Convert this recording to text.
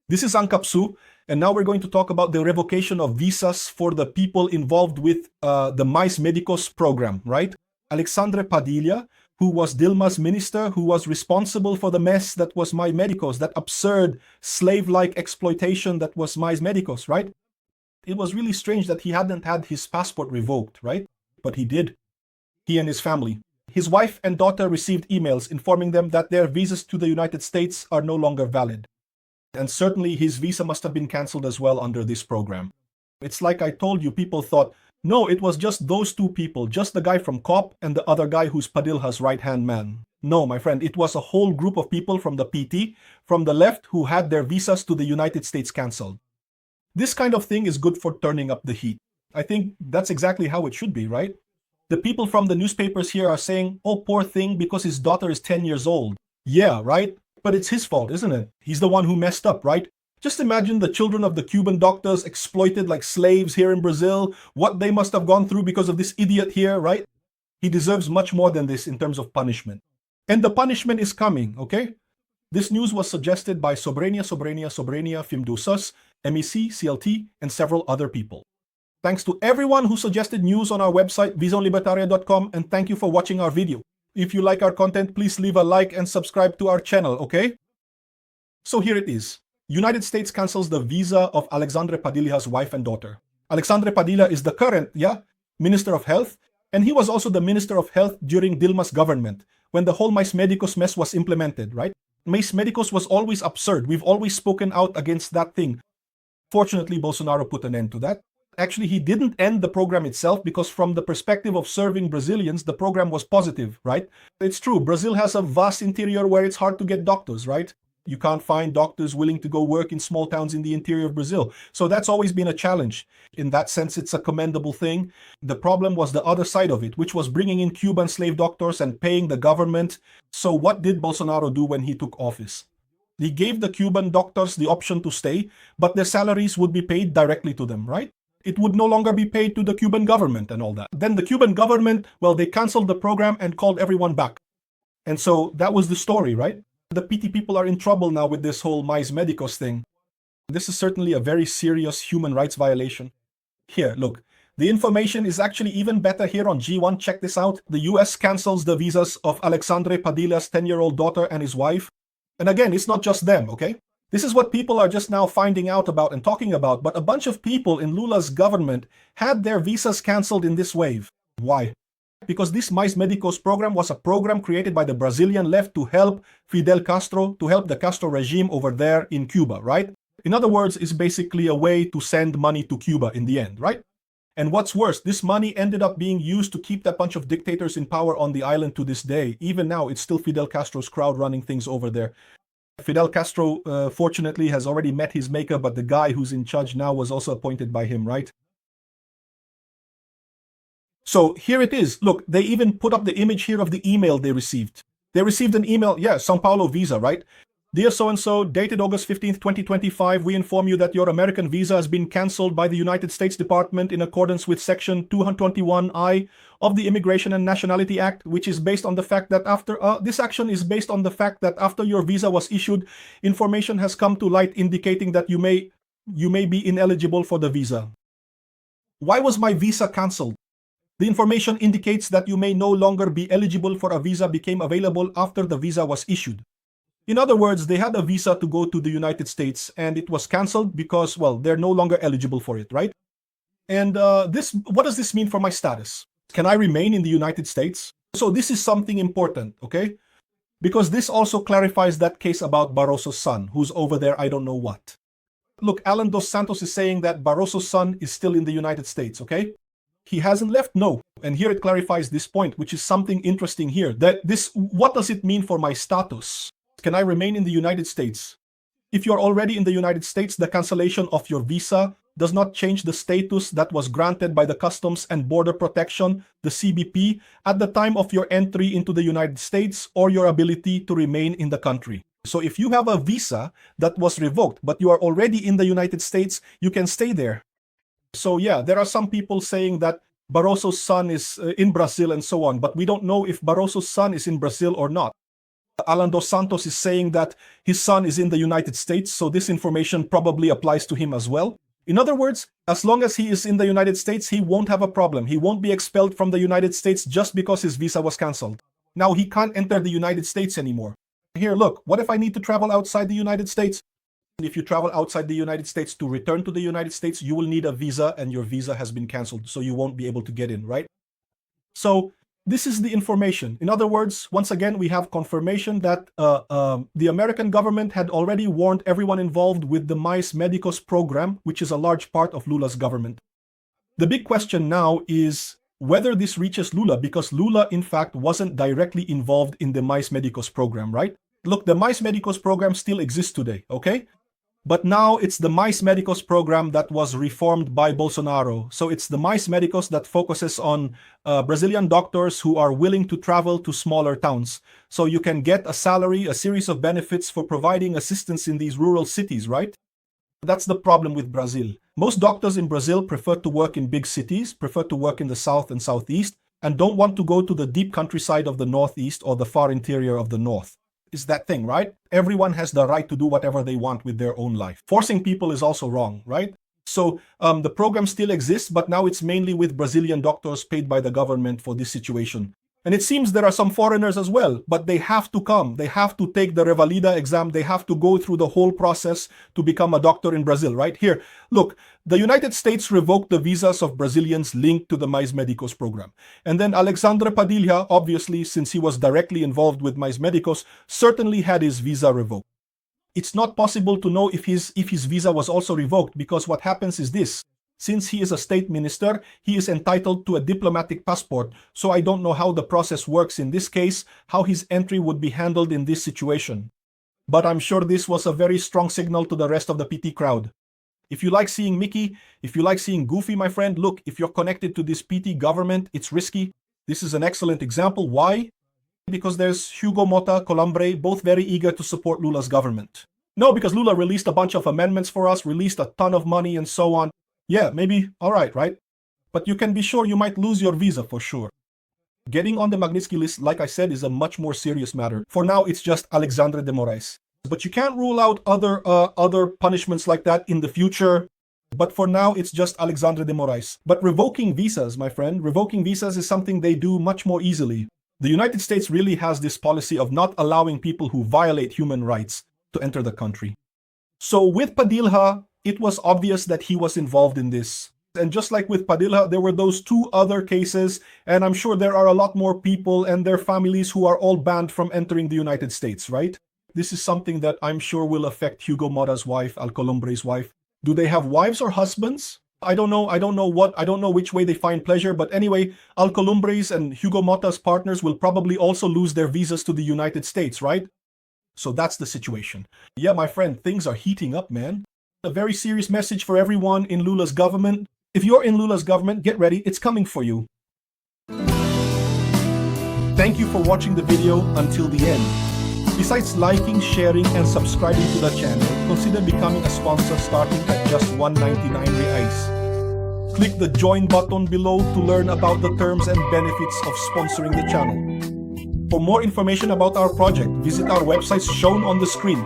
This is Ankapsu, and now we're going to talk about the revocation of visas for the people involved with the Mais Médicos program, right? Alexandre Padilha, who was Dilma's minister, who was responsible for the mess that was Mais Médicos, that absurd slave-like exploitation that was Mais Médicos, right? It was really strange that he hadn't had his passport revoked, right? But he did. He and his family. His wife and daughter received emails informing them that their visas to the United States are no longer valid. And certainly his visa must have been cancelled as well under this program. It's like I told you, people thought, no, it was just those two people, just the guy from COP and the other guy who's Padilha's right-hand man. No, my friend, it was a whole group of people from the PT, from the left, who had their visas to the United States cancelled. This kind of thing is good for turning up the heat. I think that's exactly how it should be, right? The people from the newspapers here are saying, oh, poor thing, because his daughter is 10 years old. Yeah, right? But it's his fault, isn't it? He's the one who messed up, right? Just imagine the children of the Cuban doctors exploited like slaves here in Brazil, what they must have gone through because of this idiot here, right? He deserves much more than this in terms of punishment. And the punishment is coming, okay? This news was suggested by Sobrenia Fimdusas, MEC, CLT, and several other people. Thanks to everyone who suggested news on our website, visonlibertaria.com, and thank you for watching our video. If you like our content, please leave a like and subscribe to our channel, okay? So here it is. United States cancels the visa of Alexandre Padilha's wife and daughter. Alexandre Padilha is the current, Minister of Health, and he was also the Minister of Health during Dilma's government, when the whole Mais Médicos mess was implemented, right? Mais Médicos was always absurd. We've always spoken out against that thing. Fortunately, Bolsonaro put an end to that. Actually, he didn't end the program itself because from the perspective of serving Brazilians, the program was positive, right? It's true, Brazil has a vast interior where it's hard to get doctors, right? You can't find doctors willing to go work in small towns in the interior of Brazil. So that's always been a challenge. In that sense, it's a commendable thing. The problem was the other side of it, which was bringing in Cuban slave doctors and paying the government. So what did Bolsonaro do when he took office? He gave the Cuban doctors the option to stay, but their salaries would be paid directly to them, right? It would no longer be paid to the Cuban government and all that. Then the Cuban government, well, they canceled the program and called everyone back. And so that was the story, right? The PT people are in trouble now with this whole Mais Médicos thing. This is certainly a very serious human rights violation. Here, look, the information is actually even better here on G1. Check this out. The US cancels the visas of Alexandre Padilha's 10-year-old daughter and his wife. And again, it's not just them, okay? This is what people are just now finding out about and talking about, but a bunch of people in Lula's government had their visas cancelled in this wave. Why? Because this Mais Médicos program was a program created by the Brazilian left to help Fidel Castro, to help the Castro regime over there in Cuba, right? In other words, it's basically a way to send money to Cuba in the end, right? And what's worse, this money ended up being used to keep that bunch of dictators in power on the island to this day. Even now, it's still Fidel Castro's crowd running things over there. Fidel Castro, fortunately, has already met his maker, but the guy who's in charge now was also appointed by him, right? So here it is. Look, they even put up the image here of the email they received. They received an email, Sao Paulo visa, right? Dear so-and-so, dated August 15th, 2025, we inform you that your American visa has been cancelled by the United States Department in accordance with Section 221I of the Immigration and Nationality Act, which is based on the fact that this action is based on the fact that after your visa was issued, information has come to light indicating that you may be ineligible for the visa. Why was my visa cancelled? The information indicates that you may no longer be eligible for a visa became available after the visa was issued. In other words, they had a visa to go to the United States and it was cancelled because, well, they're no longer eligible for it, right? And what does this mean for my status? Can I remain in the United States? So this is something important, okay? Because this also clarifies that case about Barroso's son, who's over there, I don't know what. Look, Alan dos Santos is saying that Barroso's son is still in the United States, okay? He hasn't left, no. And here it clarifies this point, which is something interesting here. What does it mean for my status? Can I remain in the United States? If you're already in the United States, the cancellation of your visa does not change the status that was granted by the Customs and Border Protection, the CBP, at the time of your entry into the United States or your ability to remain in the country. So if you have a visa that was revoked, but you are already in the United States, you can stay there. So yeah, there are some people saying that Barroso's son is in Brazil and so on, but we don't know if Barroso's son is in Brazil or not. Alan dos Santos is saying that his son is in the United States, so this information probably applies to him as well. In other words, as long as he is in the United States, he won't have a problem. He won't be expelled from the United States just because his visa was canceled. Now he can't enter the United States anymore. Here, look, what if I need to travel outside the United States? If you travel outside the United States to return to the United States, you will need a visa and your visa has been canceled, so you won't be able to get in, right? So this is the information. In other words, once again, we have confirmation that the American government had already warned everyone involved with the Mais Médicos program, which is a large part of Lula's government. The big question now is whether this reaches Lula, because Lula, in fact, wasn't directly involved in the Mais Médicos program, right? Look, the Mais Médicos program still exists today, okay? But now it's the Mais Médicos program that was reformed by Bolsonaro. So it's the Mais Médicos that focuses on Brazilian doctors who are willing to travel to smaller towns. So you can get a salary, a series of benefits for providing assistance in these rural cities, right? That's the problem with Brazil. Most doctors in Brazil prefer to work in big cities, prefer to work in the south and southeast, and don't want to go to the deep countryside of the northeast or the far interior of the north. Is that thing, right? Everyone has the right to do whatever they want with their own life. Forcing people is also wrong, right? So the program still exists, but now it's mainly with Brazilian doctors paid by the government for this situation. And it seems there are some foreigners as well, but they have to come. They have to take the Revalida exam. They have to go through the whole process to become a doctor in Brazil, right? Here, look, the United States revoked the visas of Brazilians linked to the Mais Médicos program. And then Alexandre Padilha, obviously, since he was directly involved with Mais Médicos, certainly had his visa revoked. It's not possible to know if his visa was also revoked, because what happens is this. Since he is a state minister, he is entitled to a diplomatic passport, so I don't know how the process works in this case, how his entry would be handled in this situation. But I'm sure this was a very strong signal to the rest of the PT crowd. If you like seeing Mickey, if you like seeing Goofy, my friend, look, if you're connected to this PT government, it's risky. This is an excellent example. Why? Because there's Hugo Mota, Colombre, both very eager to support Lula's government. No, because Lula released a bunch of amendments for us, released a ton of money and so on. Yeah, maybe, all right? But you can be sure you might lose your visa for sure. Getting on the Magnitsky list, like I said, is a much more serious matter. For now, it's just Alexandre de Moraes. But you can't rule out other punishments like that in the future. But for now, it's just Alexandre de Moraes. But revoking visas, my friend, revoking visas is something they do much more easily. The United States really has this policy of not allowing people who violate human rights to enter the country. So with Padilha, it was obvious that he was involved in this. And just like with Padilha, there were those two other cases, and I'm sure there are a lot more people and their families who are all banned from entering the United States, right? This is something that I'm sure will affect Hugo Mora's wife, Alcolombre's wife. Do they have wives or husbands? I don't know which way they find pleasure, but anyway, Alcolombre's and Hugo Mota's partners will probably also lose their visas to the United States, right? So that's the situation. Yeah, my friend, things are heating up, man. A very serious message for everyone in Lula's government. If you're in Lula's government, get ready, it's coming for you. Thank you for watching the video until the end. Besides liking, sharing, and subscribing to the channel, consider becoming a sponsor starting at just 199 reais. Click the join button below to learn about the terms and benefits of sponsoring the channel. For more information about our project, visit our websites shown on the screen.